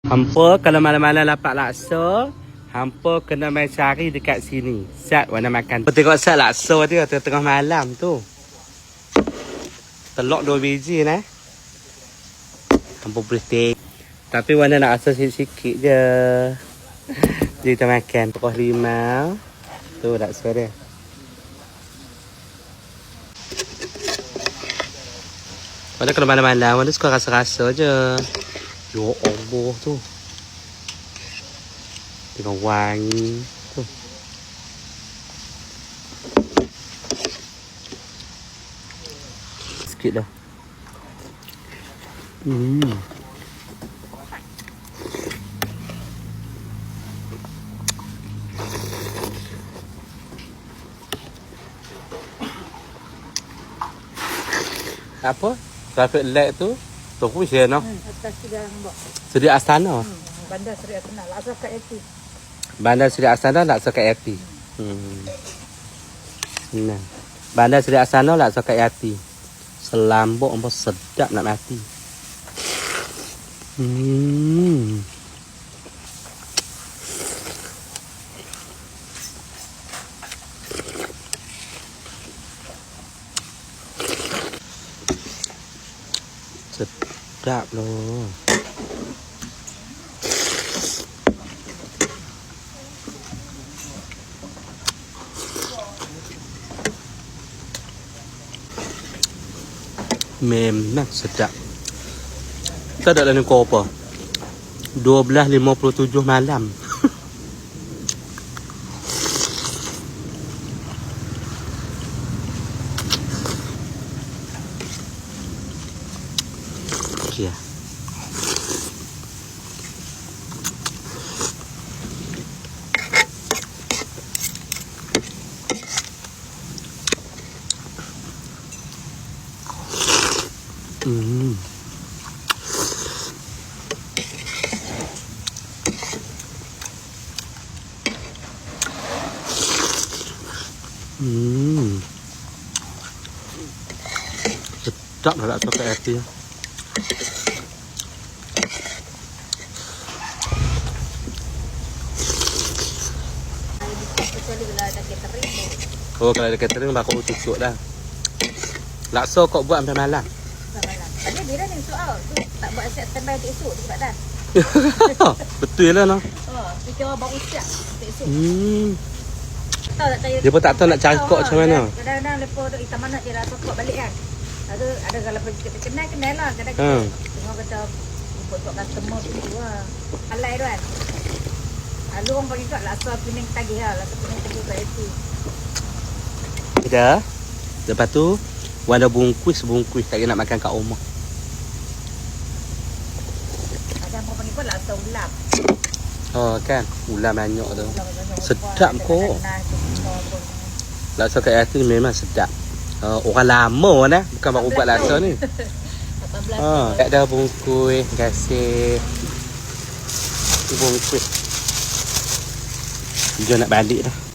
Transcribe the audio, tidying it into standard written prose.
Hampa kalau malam-malam dapat laksa, hampa kena main cari dekat sini. Sat warna makan. Hampa tengok sat laksa dia tengah malam tu. Telok 2 biji lah. Hampa boleh take. Tapi warna nak rasa sikit-sikit je. Jadi kita makan pokok limau. Tu laksa dia. Warna kalau malam-malam warna suka rasa-rasa je. Ya Allah tu. Tengok wangi tu. Sikit dah. Apa? Traffic light tu tunggu je no. Atas tiga mbak. Seri Astana. Bandar Seri Astana. Laksa kat Yati. Bandar Seri Astana laksa kat Yati. Nah. Bandar Seri Astana laksa kat Yati. Selambuk ampun sedap nak mati. Sedap loh. Memang sedap. Kita ada dalam kau apa? 12.57 malam. Ya. Sedap lah tak pakai hati. Kecuali bila ada catering. Oh, kalau ada catering bakal cucuk dah. Laksa kau buat sampai malam. Malam. Ada bila ni soal tu tak buat siap standby untuk esok tu sebab dah. Betul lah no. Kita orang baru siap untuk esok. Tahu tak saya. Dia pun tak tahu nak cangkok macam mana. Kadang-kadang lepas tu hitam mana dia rasa kok balik kan. Ada kalau kita kenal lah kadang-kadang. Semua kata buat customer tu lah. Alai tu kan. Lalu orang bagi kat laksa Penang tagih lah. Laksa Penang tagih kat itu. Dah. Lepas tu warna bungkus tak kena nak makan kat rumah. Ada orang panggil pun laksa ulam. Oh kan, ulam banyak tu. Sedap kok. Laksa kat Yati memang sedap. Orang lama dah, bukan baru buat laksa ni. Tak ada bungkus, terima kasih. Bungkus. Dia nak balik dah.